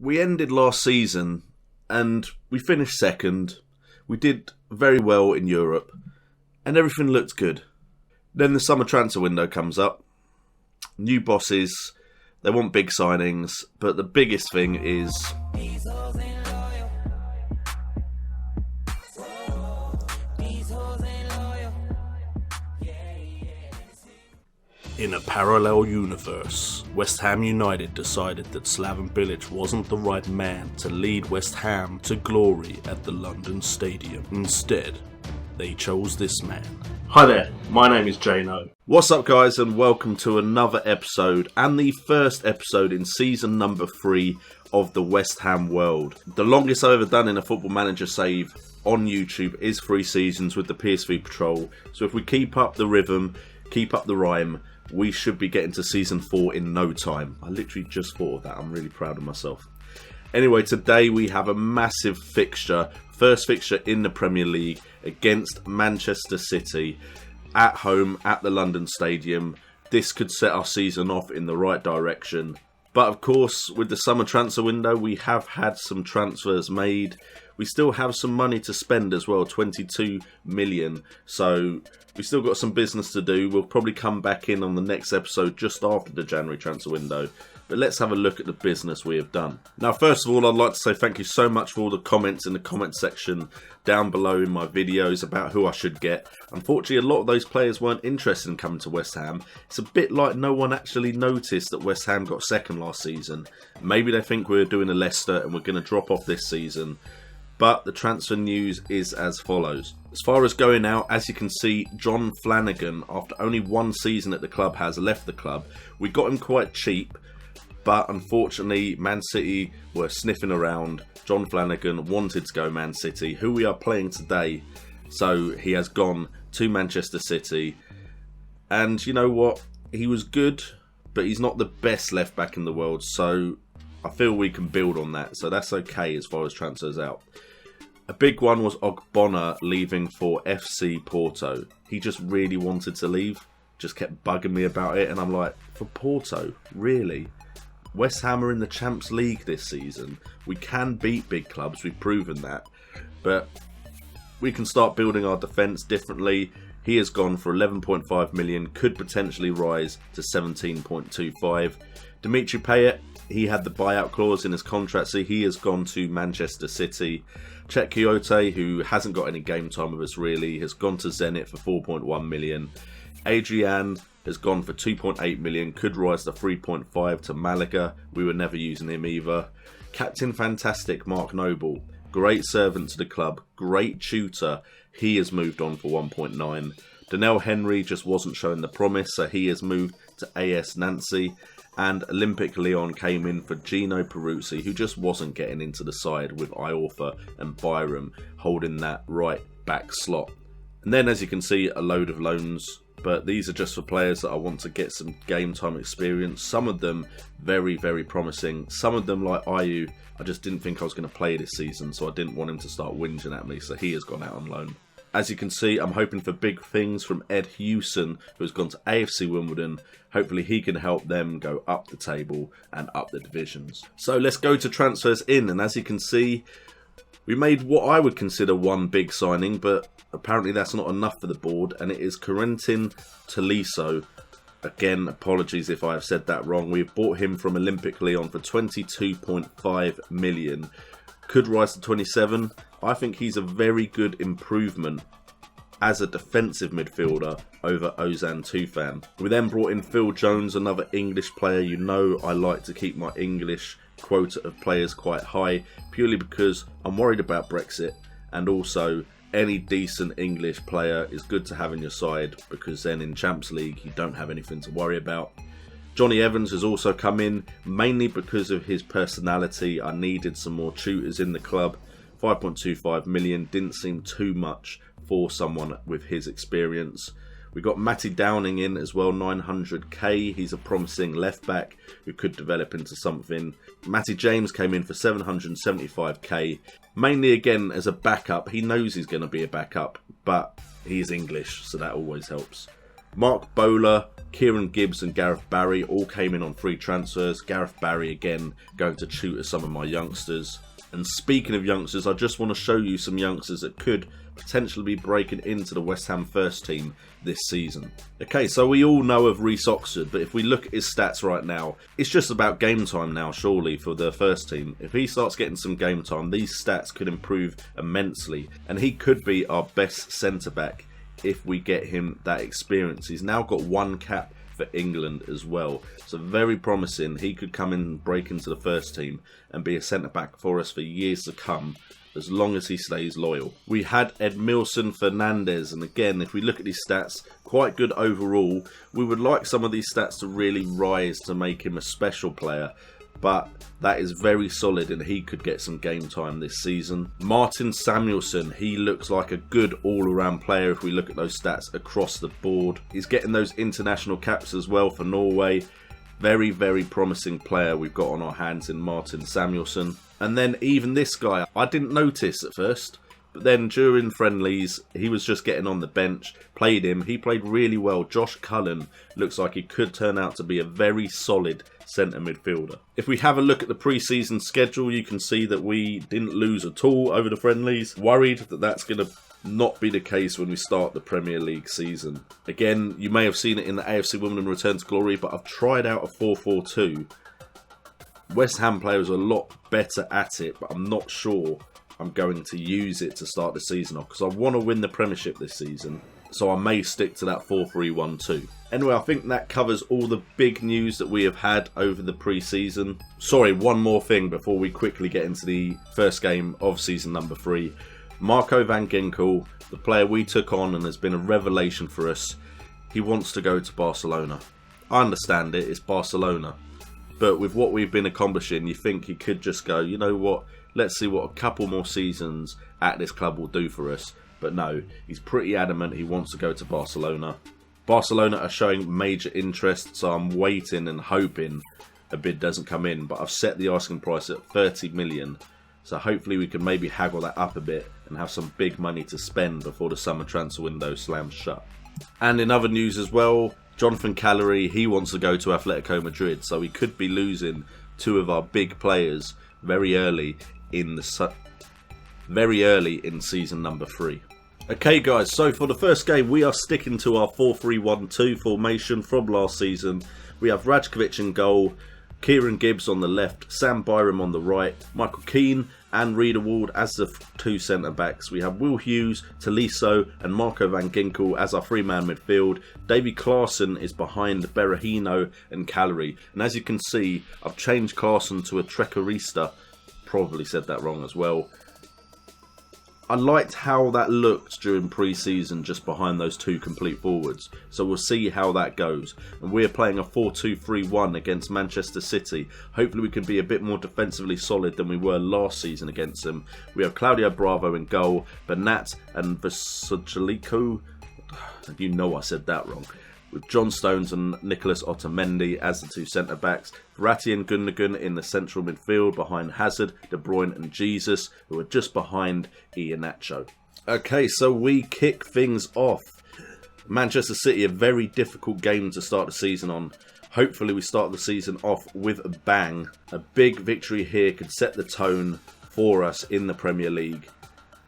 we ended last season and we finished second. We did very well in Europe and everything looked good. Then the summer transfer window comes up. New bosses, they want big signings, but the biggest thing is in a parallel universe, West Ham United decided that Slaven Bilic wasn't the right man to lead West Ham to glory at the London Stadium. Instead, they chose this man. Hi there, my name is JNO. What's up guys, and welcome to another episode, and the first episode in season number 3 of the West Ham World. The longest I've ever done in a Football Manager save on YouTube is 3 seasons with the PSV Patrol. So if we keep up the rhythm, keep up the rhyme, we should be getting to season 4 in no time. I literally just thought of that. I'm really proud of myself. Anyway, today we have a massive fixture. First fixture in the Premier League against Manchester City at home at the London Stadium. This could set our season off in the right direction. But of course, with the summer transfer window, we have had some transfers made. We still have some money to spend as well, 22 million. So we still got some business to do. We'll probably come back in on the next episode just after the January transfer window. But let's have a look at the business we have done. Now, first of all, I'd like to say thank you so much for all the comments in the comment section down below in my videos about who I should get. Unfortunately, a lot of those players weren't interested in coming to West Ham. It's a bit like no one actually noticed that West Ham got second last season. Maybe they think we're doing a Leicester and we're going to drop off this season. But the transfer news is as follows. As far as going out, as you can see, John Flanagan, after only 1 season at the club, has left the club. We got him quite cheap, but unfortunately, Man City were sniffing around. John Flanagan wanted to go Man City, who we are playing today. So he has gone to Manchester City. And you know what? He was good, but he's not the best left back in the world. So I feel we can build on that. So that's okay as far as transfers out. A big one was Ogbonna leaving for FC Porto. He just really wanted to leave. Just kept bugging me about it. And I'm like, for Porto? Really? West Ham are in the Champions League this season. We can beat big clubs. We've proven that. But we can start building our defence differently. He has gone for 11.5 million. Could potentially rise to 17.25. Dimitri Payet, he had the buyout clause in his contract, so he has gone to Manchester City. Chet Kyoto, who hasn't got any game time with us really, has gone to Zenit for 4.1 million. Adrian has gone for 2.8 million, could rise to 3.5 to Malaga. We were never using him either. Captain Fantastic Mark Noble, great servant to the club, great tutor. He has moved on for 1.9. Daniel Henry just wasn't showing the promise, so he has moved to AS Nancy. And Olympic Lyon came in for Gino Peruzzi, who just wasn't getting into the side with Iorfa and Byram holding that right back slot. And then, as you can see, a load of loans. But these are just for players that I want to get some game time experience. Some of them very, very promising. Some of them, like Ayew, I just didn't think I was going to play this season, so I didn't want him to start whinging at me, so he has gone out on loan. As you can see, I'm hoping for big things from Ed Hewson, who has gone to AFC Wimbledon. Hopefully he can help them go up the table and up the divisions. So let's go to transfers in, and as you can see, we made what I would consider one big signing, but apparently that's not enough for the board, and it is Corentin Tolisso. Again, apologies if I have said that wrong. We've bought him from Olympic Lyon for 22.5 million. Could rise to 27. I think he's a very good improvement as a defensive midfielder over Ozan Tufan. We then brought in Phil Jones, another English player. You know I like to keep my English quota of players quite high, purely because I'm worried about Brexit, and also any decent English player is good to have in your side, because then in Champions League you don't have anything to worry about. Johnny Evans has also come in, mainly because of his personality. I needed some more tutors in the club. 5.25 million didn't seem too much for someone with his experience. We got Matty Downing in as well, 900k. He's a promising left back who could develop into something. Matty James came in for 775k, mainly again as a backup. He knows he's going to be a backup, but he's English, so that always helps. Mark Bowler Kieran Gibbs and Gareth Barry all came in on free transfers. Gareth Barry again going to tutor some of my youngsters. And speaking of youngsters, I just want to show you some youngsters that could potentially be breaking into the West Ham first team this season. Okay, so we all know of Reece Oxford, but if we look at his stats right now, it's just about game time now, surely, for the first team. If he starts getting some game time, these stats could improve immensely, and he could be our best centre-back if we get him that experience. He's now got 1 cap for England as well, so very promising. He could come in and break into the first team and be a centre-back for us for years to come, as long as he stays loyal. We had Edmilson Fernandez, and again, if we look at his stats, quite good overall. We would like some of these stats to really rise to make him a special player, but that is very solid and he could get some game time this season. Martin Samuelsson, he looks like a good all-around player if we look at those stats across the board. He's getting those international caps as well for Norway. Very, very promising player we've got on our hands in Martin Samuelsson. And then even this guy, I didn't notice at first, but then during friendlies, he was just getting on the bench, played him, he played really well. Josh Cullen looks like he could turn out to be a very solid centre midfielder. If we have a look at the pre-season schedule, you can see that we didn't lose at all over the friendlies. Worried that that's going to not be the case when we start the Premier League season. Again, you may have seen it in the AFC Wimbledon Return to Glory, but I've tried out a 4-4-2. West Ham players are a lot better at it, but I'm not sure I'm going to use it to start the season off, because I want to win the Premiership this season, so I may stick to that 4-3-1-2. Anyway, I think that covers all the big news that we have had over the pre-season. Sorry, one more thing before we quickly get into the first game of season number 3. Marco van Ginkel, the player we took on and has been a revelation for us, he wants to go to Barcelona. I understand it, it's Barcelona. But with what we've been accomplishing, you think he could just go, you know what, let's see what a couple more seasons at this club will do for us. But no, he's pretty adamant he wants to go to Barcelona. Barcelona are showing major interest, so I'm waiting and hoping a bid doesn't come in. But I've set the asking price at 30 million. So hopefully we can maybe haggle that up a bit and have some big money to spend before the summer transfer window slams shut. And in other news as well, Jonathan Callery, he wants to go to Atletico Madrid, so we could be losing 2 of our big players very early in season number 3. Okay guys, so for the first game we are sticking to our 4-3-1-2 formation from last season. We have Rajkovic in goal, Kieran Gibbs on the left, Sam Byram on the right, Michael Keane and Reeder Ward as the 2 centre-backs. We have Will Hughes, Tolisso and Marco van Ginkel as our 3-man midfield. Davy Klaassen is behind Berahino and Callery. And as you can see, I've changed Klaassen to a Trequarista. Probably said that wrong as well. I liked how that looked during pre-season just behind those 2 complete forwards. So we'll see how that goes. And we're playing a 4-2-3-1 against Manchester City. Hopefully we can be a bit more defensively solid than we were last season against them. We have Claudio Bravo in goal, Bernat and Vasilico. You know I said that wrong. With John Stones and Nicholas Otamendi as the 2 centre-backs. Verratti and Gundogan in the central midfield behind Hazard, De Bruyne and Jesus, who are just behind Iheanacho. Okay, so we kick things off. Manchester City, a very difficult game to start the season on. Hopefully we start the season off with a bang. A big victory here could set the tone for us in the Premier League.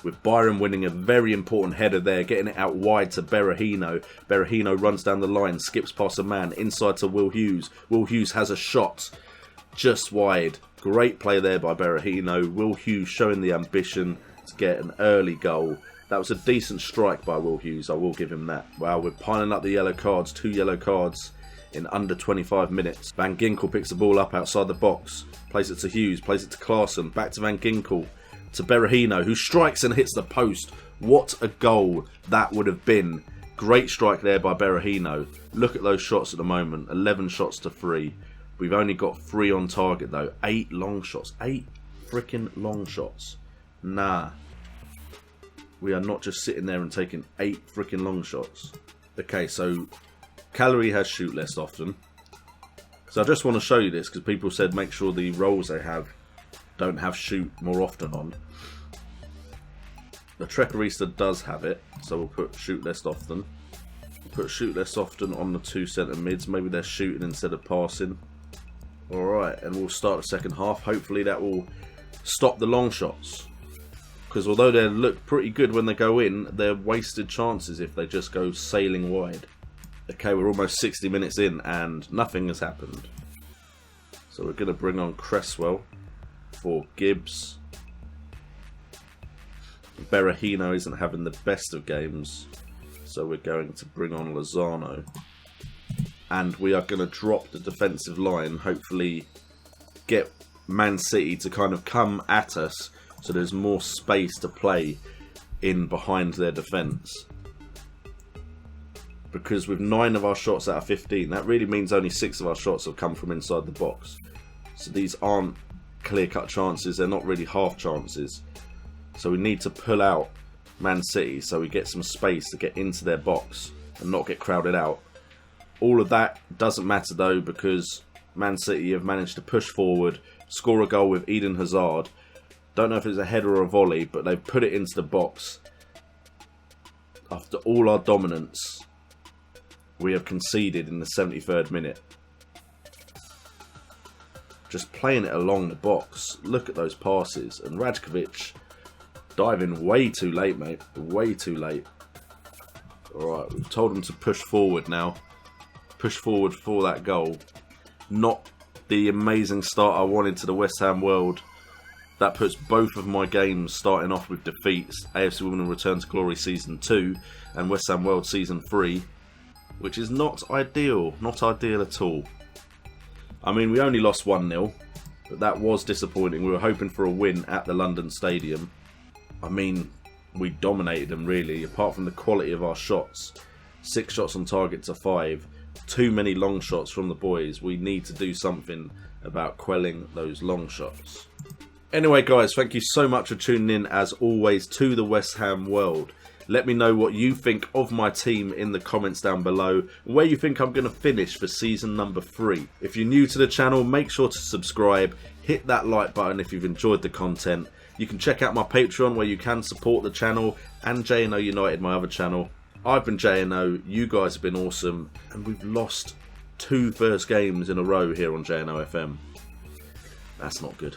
With Byron winning a very important header there, getting it out wide to Berahino. Berahino runs down the line, skips past a man, inside to Will Hughes. Will Hughes has a shot just wide. Great play there by Berahino. Will Hughes showing the ambition to get an early goal. That was a decent strike by Will Hughes, I will give him that. Wow, we're piling up the yellow cards, 2 yellow cards in under 25 minutes. Van Ginkel picks the ball up outside the box, plays it to Hughes, plays it to Klaassen, back to Van Ginkel. To Berahino, who strikes and hits the post. What a goal that would have been. Great strike there by Berahino. Look at those shots at the moment. 11 shots to 3. We've only got 3 on target though. 8 long shots. 8 freaking long shots. Nah. We are not just sitting there and taking 8 freaking long shots. Okay, so Callery has shoot less often. So I just want to show you this because people said make sure the roles they have don't have shoot more often on. The Trequarista does have it, so we'll put shoot less often. Put shoot less often on the 2 centre mids. Maybe they're shooting instead of passing. Alright, and we'll start the second half. Hopefully that will stop the long shots. Because although they look pretty good when they go in, they're wasted chances if they just go sailing wide. Okay, we're almost 60 minutes in and nothing has happened. So we're going to bring on Cresswell for Gibbs. Berahino isn't having the best of games. So we're going to bring on Lozano. And we are going to drop the defensive line. Hopefully get Man City to kind of come at us. So there's more space to play in behind their defence. Because with 9 of our shots out of 15, that really means only 6 of our shots have come from inside the box. So these aren't clear-cut chances, they're not really half chances. So we need to pull out Man City so we get some space to get into their box and not get crowded out. All of that doesn't matter though, because Man City have managed to push forward, score a goal with Eden Hazard. Don't know if it's a header or a volley, but they've put it into the box. After all our dominance, we have conceded in the 73rd minute. Just playing it along the box. Look at those passes. And Rajkovic diving way too late, mate. Way too late. Alright, we've told them to push forward now. Push forward for that goal. Not the amazing start I wanted to the West Ham world. That puts both of my games starting off with defeats. AFC Women Return to Glory Season 2 and West Ham World Season 3. Which is not ideal. Not ideal at all. I mean, we only lost 1-0. But that was disappointing. We were hoping for a win at the London Stadium. I mean, we dominated them really. Apart from the quality of our shots. 6 shots on target to 5. Too many long shots from the boys. We need to do something about quelling those long shots. Anyway guys, thank you so much for tuning in as always to the West Ham world. Let me know what you think of my team in the comments down below, and where you think I'm going to finish for season number 3. If you're new to the channel, make sure to subscribe, hit that like button if you've enjoyed the content. You can check out my Patreon where you can support the channel, and JNO United, my other channel. I've been JNO, you guys have been awesome, and we've lost 2 first games in a row here on JNO FM. That's not good.